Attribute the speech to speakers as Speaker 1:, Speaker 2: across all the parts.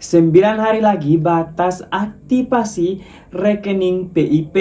Speaker 1: 9 hari lagi batas aktivasi rekening PIP.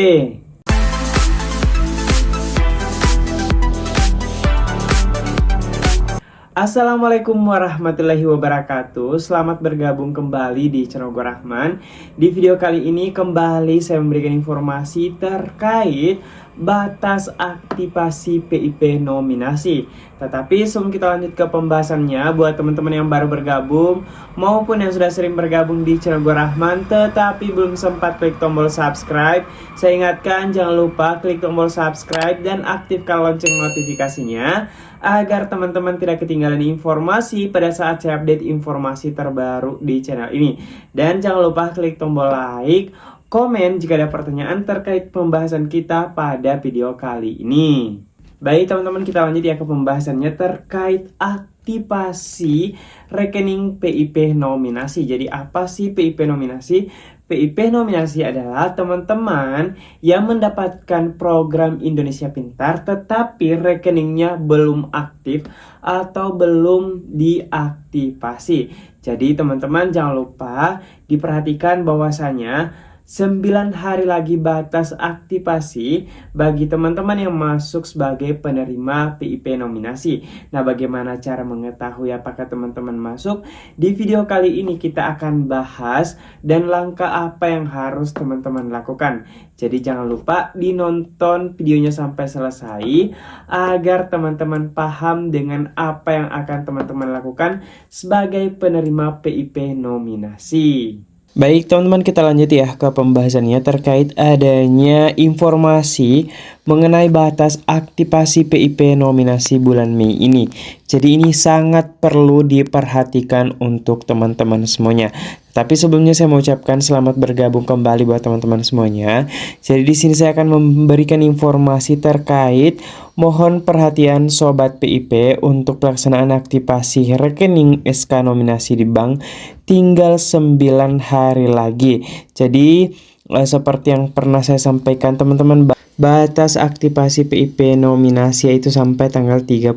Speaker 1: Assalamualaikum warahmatullahi wabarakatuh. Selamat bergabung kembali di channel Go Rahman. Di video kali ini kembali saya memberikan informasi terkait batas aktivasi PIP nominasi. Tetapi sebelum kita lanjut ke pembahasannya, buat teman-teman yang baru bergabung maupun yang sudah sering bergabung di channel Go Rahman tetapi belum sempat klik tombol subscribe, saya ingatkan jangan lupa klik tombol subscribe dan aktifkan lonceng notifikasinya agar teman-teman tidak ketinggalan informasi pada saat saya update informasi terbaru di channel ini. Dan jangan lupa klik tombol like, komen jika ada pertanyaan terkait pembahasan kita pada video kali ini. Baik teman-teman, kita lanjut ya ke pembahasannya terkait aktivasi rekening PIP nominasi. Jadi apa sih PIP nominasi? PIP nominasi adalah teman-teman yang mendapatkan program Indonesia Pintar tetapi rekeningnya belum aktif atau belum diaktifasi. Jadi teman-teman jangan lupa diperhatikan bahwasanya 9 hari lagi batas aktivasi bagi teman-teman yang masuk sebagai penerima PIP nominasi. Nah, bagaimana cara mengetahui apakah teman-teman masuk? Di video kali ini kita akan bahas dan langkah apa yang harus teman-teman lakukan. Jadi jangan lupa dinonton videonya sampai selesai agar teman-teman paham dengan apa yang akan teman-teman lakukan sebagai penerima PIP nominasi. Baik teman-teman, kita lanjut ya ke pembahasannya terkait adanya informasi mengenai batas aktivasi PIP nominasi bulan Mei ini. Jadi ini sangat perlu diperhatikan untuk teman-teman semuanya. Tapi sebelumnya saya mau ucapkan selamat bergabung kembali buat teman-teman semuanya. Jadi di sini saya akan memberikan informasi terkait mohon perhatian sobat PIP untuk pelaksanaan aktivasi rekening SK nominasi di bank tinggal 9 hari lagi. Jadi seperti yang pernah saya sampaikan teman-teman, batas aktivasi PIP nominasi yaitu sampai tanggal 31.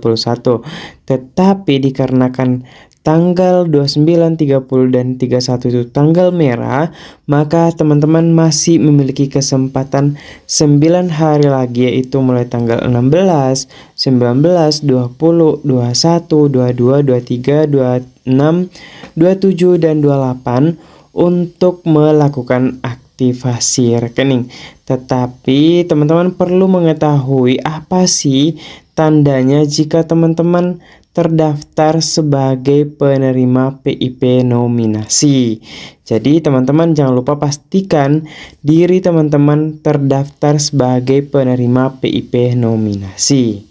Speaker 1: Tetapi dikarenakan tanggal 29, 30, dan 31 itu tanggal merah, maka teman-teman masih memiliki kesempatan 9 hari lagi yaitu mulai tanggal 16, 19, 20, 21, 22, 23, 26, 27, dan 28 untuk melakukan aktivasi rekening. Tetapi teman-teman perlu mengetahui apa sih tandanya jika teman-teman terdaftar sebagai penerima PIP nominasi. Jadi teman-teman jangan lupa pastikan diri teman-teman terdaftar sebagai penerima PIP nominasi.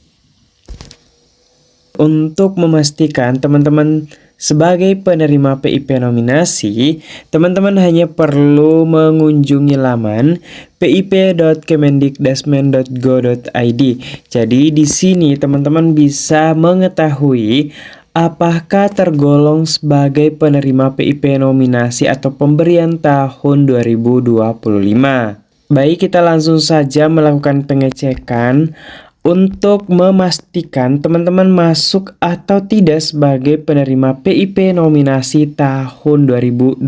Speaker 1: Untuk memastikan teman-teman sebagai penerima PIP nominasi, teman-teman hanya perlu mengunjungi laman pip.kemendikdasmen.go.id. Jadi di sini teman-teman bisa mengetahui apakah tergolong sebagai penerima PIP nominasi atau pemberian tahun 2025. Baik, kita langsung saja melakukan pengecekan untuk memastikan teman-teman masuk atau tidak sebagai penerima PIP nominasi tahun 2025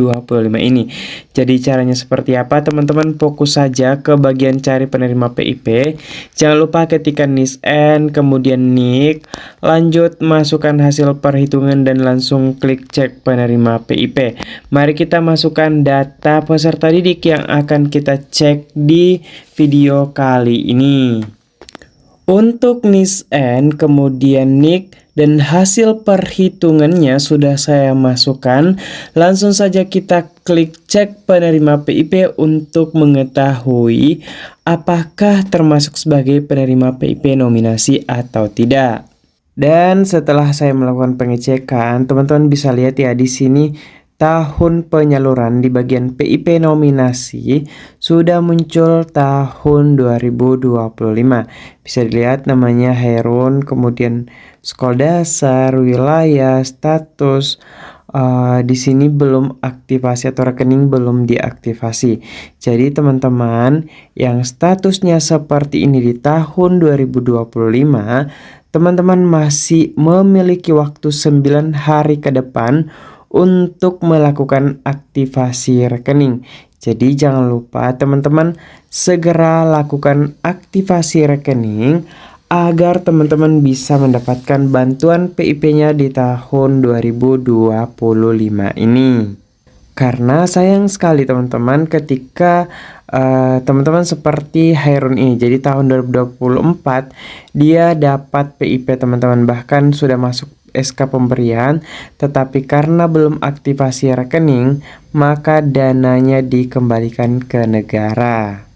Speaker 1: ini. Jadi caranya seperti apa teman-teman? Fokus saja ke bagian cari penerima PIP. Jangan lupa ketikkan NISN, kemudian NIK, lanjut masukkan hasil perhitungan dan langsung klik cek penerima PIP. Mari kita masukkan data peserta didik yang akan kita cek di video kali ini. Untuk NISN, kemudian NIK, dan hasil perhitungannya sudah saya masukkan. Langsung saja kita klik cek penerima PIP untuk mengetahui apakah termasuk sebagai penerima PIP nominasi atau tidak. Dan setelah saya melakukan pengecekan, teman-teman bisa lihat ya di sini tahun penyaluran di bagian PIP nominasi sudah muncul tahun 2025. Bisa dilihat namanya Herun, kemudian sekolah dasar, wilayah, status. Di sini belum aktivasi atau rekening belum diaktifasi. Jadi teman-teman yang statusnya seperti ini di tahun 2025, teman-teman masih memiliki waktu 9 hari ke depan untuk melakukan aktivasi rekening. Jadi jangan lupa teman-teman segera lakukan aktivasi rekening agar teman-teman bisa mendapatkan bantuan PIP-nya di tahun 2025 ini. Karena sayang sekali teman-teman ketika teman-teman seperti Hairun ini. Jadi tahun 2024 dia dapat PIP teman-teman, bahkan sudah masuk SK pemberian, tetapi karena belum aktivasi rekening, maka dananya dikembalikan ke negara.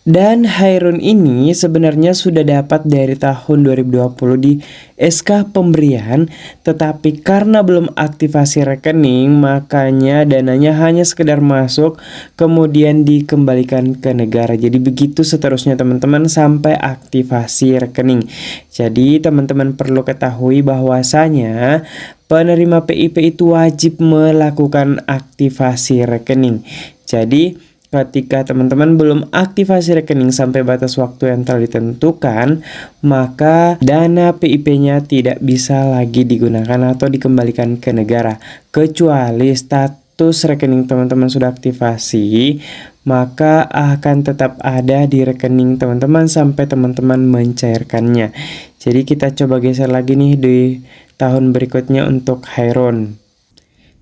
Speaker 1: Dan Hairun ini sebenarnya sudah dapat dari tahun 2020 di SK pemberian, tetapi karena belum aktivasi rekening, makanya dananya hanya sekedar masuk kemudian dikembalikan ke negara. Jadi begitu seterusnya teman-teman sampai aktivasi rekening. Jadi teman-teman perlu ketahui bahwasanya penerima PIP itu wajib melakukan aktivasi rekening. Jadi ketika teman-teman belum aktivasi rekening sampai batas waktu yang telah ditentukan, maka dana PIP-nya tidak bisa lagi digunakan atau dikembalikan ke negara. Kecuali status rekening teman-teman sudah aktivasi, maka akan tetap ada di rekening teman-teman sampai teman-teman mencairkannya. Jadi kita coba geser lagi nih di tahun berikutnya untuk Hairun.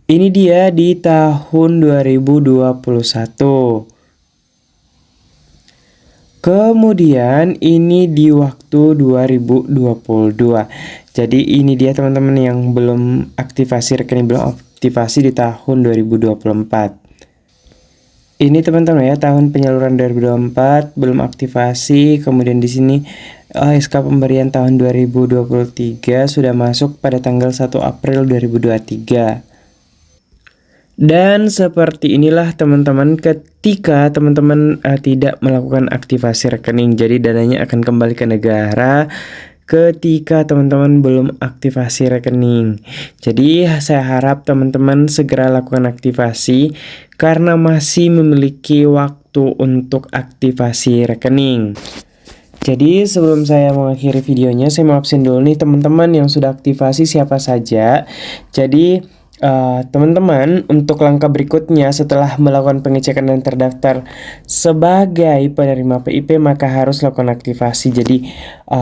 Speaker 1: Ini dia di tahun 2021. Kemudian ini di waktu 2022. Jadi ini dia teman-teman yang belum aktivasi rekening, belum aktivasi di tahun 2024. Ini teman-teman ya, tahun penyaluran 2024 belum aktivasi. Kemudian di sini SK pemberian tahun 2023 sudah masuk pada tanggal 1 April 2023. Dan seperti inilah teman-teman ketika teman-teman tidak melakukan aktivasi rekening. Jadi dananya akan kembali ke negara ketika teman-teman belum aktivasi rekening. Jadi saya harap teman-teman segera lakukan aktivasi karena masih memiliki waktu untuk aktivasi rekening. Jadi sebelum saya mengakhiri videonya, saya mau absen dulu nih teman-teman yang sudah aktivasi siapa saja. Jadi teman-teman, untuk langkah berikutnya setelah melakukan pengecekan dan terdaftar sebagai penerima PIP, maka harus lakukan aktivasi. Jadi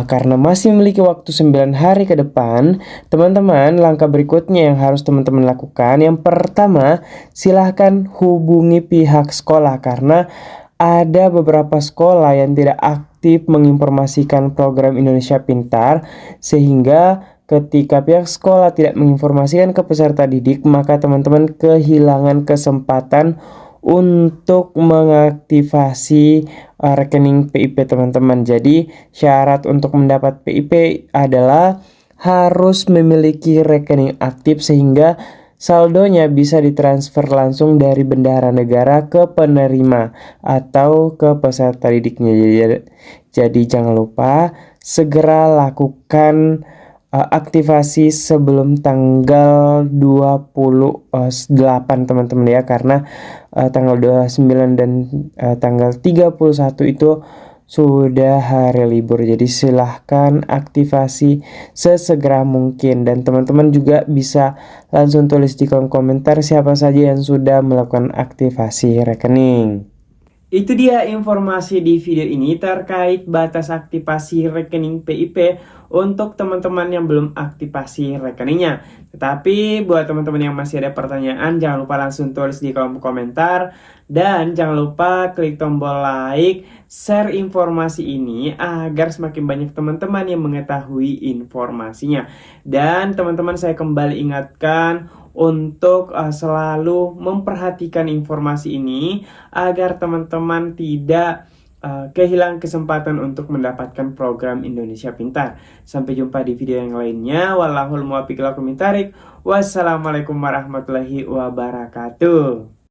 Speaker 1: karena masih memiliki waktu 9 hari ke depan, teman-teman, langkah berikutnya yang harus teman-teman lakukan, yang pertama, silahkan hubungi pihak sekolah karena ada beberapa sekolah yang tidak aktif menginformasikan program Indonesia Pintar, sehingga ketika pihak sekolah tidak menginformasikan ke peserta didik, maka teman-teman kehilangan kesempatan untuk mengaktifasi rekening PIP teman-teman. Jadi syarat untuk mendapat PIP adalah harus memiliki rekening aktif sehingga saldonya bisa ditransfer langsung dari bendahara negara ke penerima atau ke peserta didiknya. Jadi jangan lupa segera lakukan aktivasi sebelum tanggal 28 teman-teman ya, karena tanggal 29 dan tanggal 31 itu sudah hari libur. Jadi silahkan aktivasi sesegera mungkin, dan teman-teman juga bisa langsung tulis di kolom komentar siapa saja yang sudah melakukan aktivasi rekening. Itu dia informasi di video ini terkait batas aktivasi rekening PIP untuk teman-teman yang belum aktivasi rekeningnya. Tetapi buat teman-teman yang masih ada pertanyaan, jangan lupa langsung tulis di kolom komentar. Dan jangan lupa klik tombol like, share informasi ini agar semakin banyak teman-teman yang mengetahui informasinya. Dan teman-teman, saya kembali ingatkan untuk selalu memperhatikan informasi ini agar teman-teman tidak kehilangan kesempatan untuk mendapatkan program Indonesia Pintar. Sampai jumpa di video yang lainnya. Wallahul muwaffiq ila aqwamit thoriq. Wassalamualaikum warahmatullahi wabarakatuh.